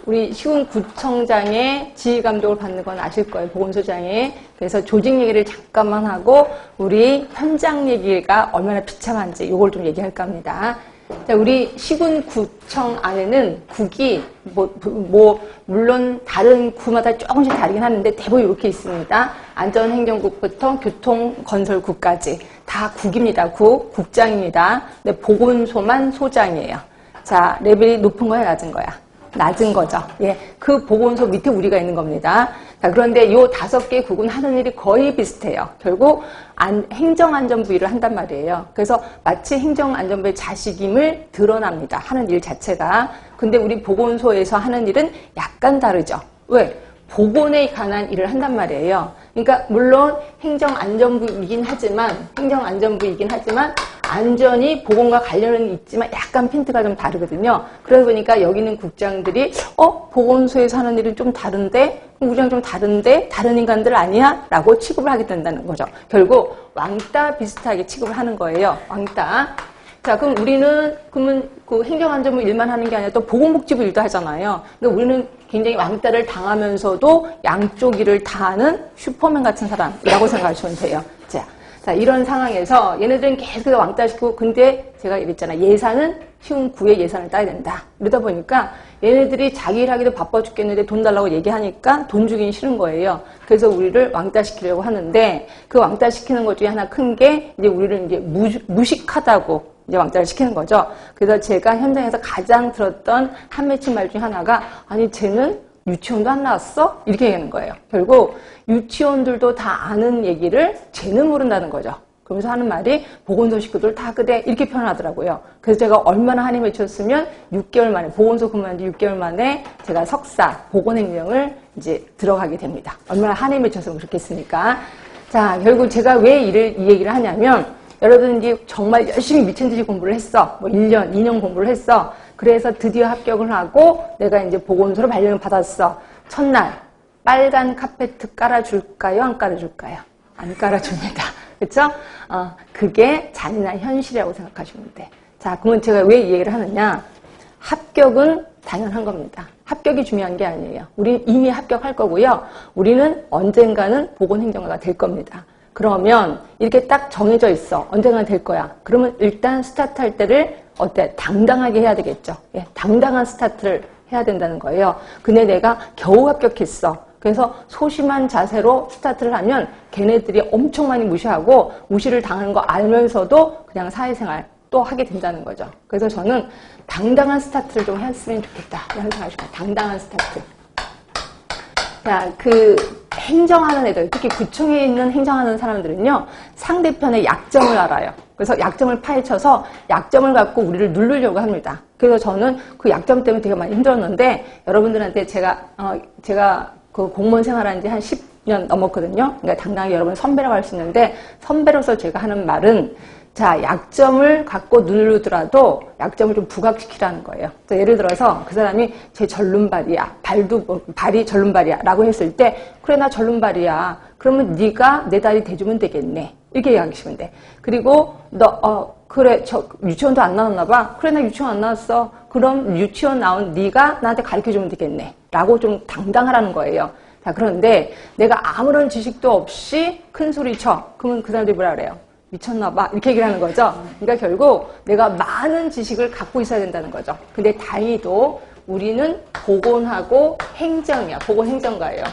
우리 시군구청장의 지휘감독을 받는 건 아실 거예요. 보건소장에. 그래서 조직 얘기를 잠깐만 하고 우리 현장 얘기가 얼마나 비참한지 이걸 좀 얘기할까 합니다. 자, 우리 시군구청 안에는 국이 물론 다른 구마다 조금씩 다르긴 하는데 대부분 이렇게 있습니다. 안전행정국부터 교통건설국까지 다 국입니다. 국장입니다. 근데 보건소만 소장이에요. 자, 레벨이 높은 거야, 낮은 거야? 낮은 거죠. 예, 그 보건소 밑에 우리가 있는 겁니다. 자, 그런데 요 5개 국은 하는 일이 거의 비슷해요. 결국 행정안전부 일을 한단 말이에요. 그래서 마치 행정안전부의 자식임을 드러납니다. 하는 일 자체가. 근데 우리 보건소에서 하는 일은 약간 다르죠. 왜? 보건에 관한 일을 한단 말이에요. 그러니까 물론 행정안전부이긴 하지만 안전이 보건과 관련은 있지만 약간 핀트가 좀 다르거든요. 그러다 보니까 여기 있는 국장들이 보건소에서 하는 일은 좀 다른데 우리랑 좀 다른데 다른 인간들 아니야? 라고 취급을 하게 된다는 거죠. 결국 왕따 비슷하게 취급을 하는 거예요. 왕따. 자, 그럼 우리는 그러면 그 행정안전부 일만 하는 게 아니라 또 보건복지부 일도 하잖아요. 근데 우리는 굉장히 왕따를 당하면서도 양쪽 일을 다 하는 슈퍼맨 같은 사람이라고 생각하시면 돼요. 자, 이런 상황에서 얘네들은 계속 왕따시키고, 근데 제가 얘기했잖아요. 예산은 시군구의 예산을 따야 된다. 이러다 보니까 얘네들이 자기 일하기도 바빠 죽겠는데 돈 달라고 얘기하니까 돈 주긴 싫은 거예요. 그래서 우리를 왕따시키려고 하는데 그 왕따시키는 것 중에 하나 큰 게 이제 우리를 이제 무식하다고 이제 왕따를 시키는 거죠. 그래서 제가 현장에서 가장 들었던 한 맺힌 말 중에 하나가 아니 쟤는 유치원도 안 나왔어? 이렇게 얘기하는 거예요. 결국 유치원들도 다 아는 얘기를 쟤는 모른다는 거죠. 그러면서 하는 말이 보건소 식구들 다 그래 이렇게 표현하더라고요. 그래서 제가 얼마나 한이 맺혔으면 6개월 만에 보건소 근무한 지 6개월 만에 제가 석사 보건행정을 이제 들어가게 됩니다. 얼마나 한이 맺혔으면 그렇겠습니까? 자, 결국 제가 왜 이 얘기를 하냐면 여러분들이 정말 열심히 미친 듯이 공부를 했어. 1년, 2년 공부를 했어. 그래서 드디어 합격을 하고 내가 이제 보건소로 발령을 받았어. 첫날 빨간 카페트 깔아줄까요? 안 깔아줄까요? 안 깔아줍니다. 그렇죠? 그게 잔인한 현실이라고 생각하시면 돼. 자, 그러면 제가 왜 이 얘기를 하느냐? 합격은 당연한 겁니다. 합격이 중요한 게 아니에요. 우리는 이미 합격할 거고요. 우리는 언젠가는 보건행정가가 될 겁니다. 그러면 이렇게 딱 정해져 있어. 언젠가 될 거야. 그러면 일단 스타트할 때를 어때? 당당하게 해야 되겠죠. 예, 당당한 스타트를 해야 된다는 거예요. 근데 내가 겨우 합격했어. 그래서 소심한 자세로 스타트를 하면 걔네들이 엄청 많이 무시하고 무시를 당하는 거 알면서도 그냥 사회생활 또 하게 된다는 거죠. 그래서 저는 당당한 스타트를 좀 했으면 좋겠다. 라는 생각을 합니다. 당당한 스타트. 자, 행정하는 애들, 특히 구청에 있는 행정하는 사람들은요, 상대편의 약점을 알아요. 그래서 약점을 파헤쳐서 약점을 갖고 우리를 누르려고 합니다. 그래서 저는 그 약점 때문에 되게 많이 힘들었는데, 여러분들한테 제가 그 공무원 생활한 지 한 10년 넘었거든요. 그러니까 당당하게 여러분 선배라고 할 수 있는데, 선배로서 제가 하는 말은, 자, 약점을 갖고 누르더라도 약점을 좀 부각시키라는 거예요. 예를 들어서 그 사람이 제 절름발이야. 발이 절름발이야. 라고 했을 때 그래 나 절름발이야. 그러면 네가 내 다리 대주면 되겠네. 이렇게 이야기하시면 돼. 그리고 그래 저 유치원도 안 나왔나 봐. 그래 나 유치원 안 나왔어. 그럼 유치원 나온 네가 나한테 가르쳐주면 되겠네. 라고 좀 당당하라는 거예요. 자, 그런데 내가 아무런 지식도 없이 큰 소리 쳐. 그러면 그 사람들이 뭐라 그래요? 미쳤나봐 이렇게 얘기를 하는 거죠. 그러니까 결국 내가 많은 지식을 갖고 있어야 된다는 거죠. 근데 다행히도 우리는 보건하고 행정이야. 보건행정가예요.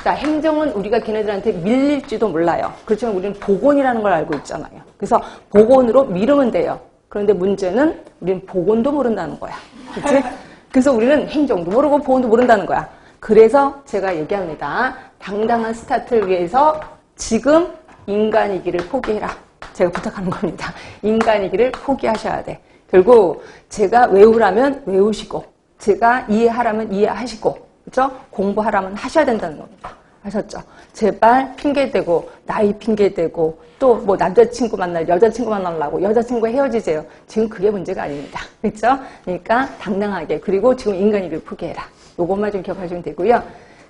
자, 행정은 우리가 걔네들한테 밀릴지도 몰라요. 그렇지만 우리는 보건이라는 걸 알고 있잖아요. 그래서 보건으로 밀으면 돼요. 그런데 문제는 우리는 보건도 모른다는 거야. 그렇지? 그래서 우리는 행정도 모르고 보건도 모른다는 거야. 그래서 제가 얘기합니다. 당당한 스타트를 위해서 지금 인간이기를 포기해라. 제가 부탁하는 겁니다. 인간이기를 포기하셔야 돼. 결국 제가 외우라면 외우시고 제가 이해하라면 이해하시고 그렇죠? 공부하라면 하셔야 된다는 겁니다. 아셨죠? 제발 핑계대고 나이 핑계대고 또 뭐 남자친구 만날 여자친구 만나려고 여자친구와 헤어지세요. 지금 그게 문제가 아닙니다. 그렇죠? 그러니까 당당하게 그리고 지금 인간이기를 포기해라. 요것만 좀 기억하시면 되고요.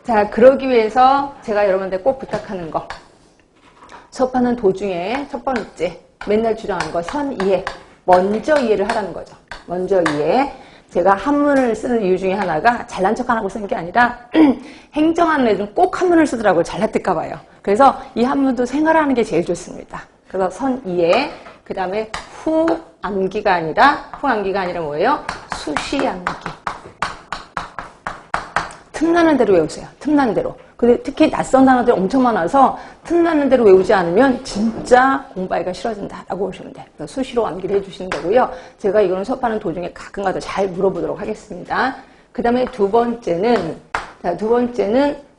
자, 그러기 위해서 제가 여러분한테 꼭 부탁하는 거 수업하는 도중에 첫 번째 맨날 주장하는 거 선이해. 먼저 이해를 하라는 거죠. 먼저 이해. 제가 한문을 쓰는 이유 중에 하나가 잘난 척 안 하고 쓰는 게 아니라 행정하는 애들은 꼭 한문을 쓰더라고요. 잘났을까 봐요. 그래서 이 한문도 생활하는 게 제일 좋습니다. 그래서 선이에 그 다음에 후암기가 아니라 뭐예요? 수시암기. 틈나는 대로 외우세요. 틈나는 대로. 근데 특히 낯선 단어들이 엄청 많아서 틈나는 대로 외우지 않으면 진짜 공부하기가 싫어진다라고 보시면 돼요. 그래서 수시로 암기를 해주시는 거고요. 제가 이거는 수업하는 도중에 가끔가다 잘 물어보도록 하겠습니다. 그 다음에 두 번째는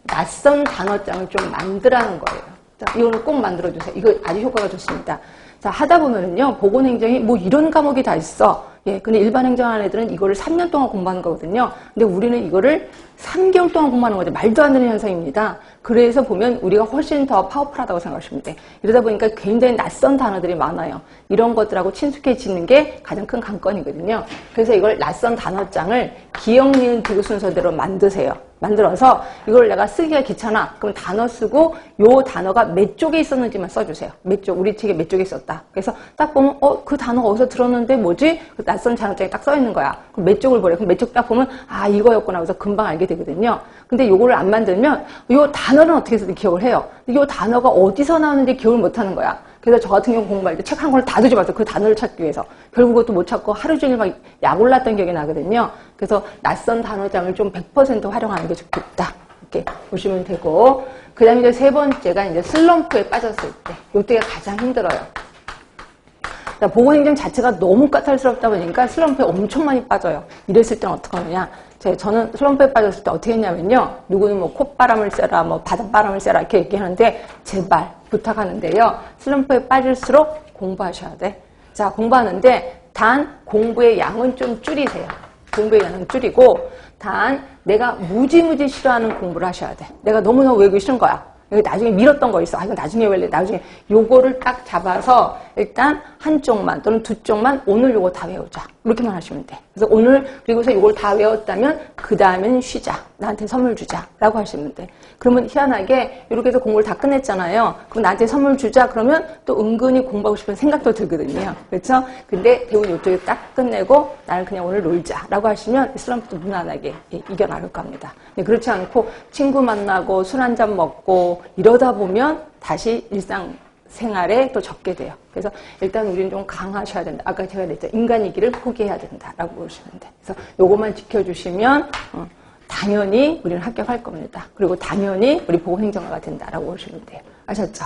낯선 단어장을 좀 만들라는 거예요. 자, 이거는 꼭 만들어주세요. 이거 아주 효과가 좋습니다. 자, 하다 보면은요, 보건행정이 뭐 이런 과목이 다 있어. 예, 근데 일반 행정하는 애들은 이거를 3년 동안 공부하는 거거든요. 근데 우리는 이거를 3개월 동안 공부하는 거죠. 말도 안 되는 현상입니다. 그래서 보면 우리가 훨씬 더 파워풀하다고 생각하시면 돼. 이러다 보니까 굉장히 낯선 단어들이 많아요. 이런 것들하고 친숙해지는 게 가장 큰 관건이거든요. 그래서 이걸 낯선 단어장을 기억, 니은, 디귿 순서대로 만드세요. 만들어서 이걸 내가 쓰기가 귀찮아. 그럼 단어 쓰고 요 단어가 몇 쪽에 있었는지만 써주세요. 몇 쪽, 우리 책에 몇 쪽에 있었다. 그래서 딱 보면 그 단어가 어디서 들었는데 뭐지? 그 낯선 단어장에 딱 써 있는 거야. 그럼 몇 쪽을 보래. 그럼 몇 쪽 딱 보면 아 이거였구나. 그래서 금방 알게 되거든요. 근데 요거를 안 만들면 요 단어는 어떻게 해서든 기억을 해요. 근데 요 단어가 어디서 나오는지 기억을 못 하는 거야. 그래서 저 같은 경우 공부할 때 책 한 권을 다 뒤져봤어요. 그 단어를 찾기 위해서. 결국 그것도 못 찾고 하루 종일 막 약 올랐던 기억이 나거든요. 그래서 낯선 단어장을 좀 100% 활용하는 게 좋겠다. 이렇게 보시면 되고. 그 다음에 이제 세 번째가 이제 슬럼프에 빠졌을 때. 요때가 가장 힘들어요. 보건행정 자체가 너무 까탈스럽다 보니까 슬럼프에 엄청 많이 빠져요. 이랬을 때는 어떻게 하느냐. 저는 슬럼프에 빠졌을 때 어떻게 했냐면요. 누구는 뭐 콧바람을 쐬라, 뭐 바닷바람을 쐬라 이렇게 얘기하는데 제발 부탁하는데요. 슬럼프에 빠질수록 공부하셔야 돼. 자, 공부하는데 단 공부의 양은 좀 줄이세요. 공부의 양은 줄이고 단 내가 무지무지 싫어하는 공부를 하셔야 돼. 내가 너무너무 외우기 싫은 거야. 나중에 미뤘던 거 있어. 이건 나중에 외울래. 나중에 요거를 딱 잡아서 일단 한쪽만 또는 두 쪽만 오늘 요거 다 외우자. 이렇게만 하시면 돼. 그래서 오늘 그리고서 요걸 다 외웠다면 그 다음엔 쉬자. 나한테 선물 주자. 라고 하시면 돼. 그러면 희한하게 이렇게 해서 공부를 다 끝냈잖아요. 그럼 나한테 선물 주자. 그러면 또 은근히 공부하고 싶은 생각도 들거든요. 그렇죠? 근데 대부분 요쪽에 딱 끝내고 나는 그냥 오늘 놀자. 라고 하시면 슬럼프도 무난하게 이겨나갈 겁니다. 근데 그렇지 않고 친구 만나고 술 한잔 먹고 이러다 보면 다시 일상생활에 또 적게 돼요. 그래서 일단 우리는 좀 강하셔야 된다. 아까 제가 그랬죠. 인간이기를 포기해야 된다라고 보시면 돼. 그래서 요것만 지켜주시면 당연히 우리는 합격할 겁니다. 그리고 당연히 우리 보건행정가가 된다라고 보시면 돼요. 아셨죠?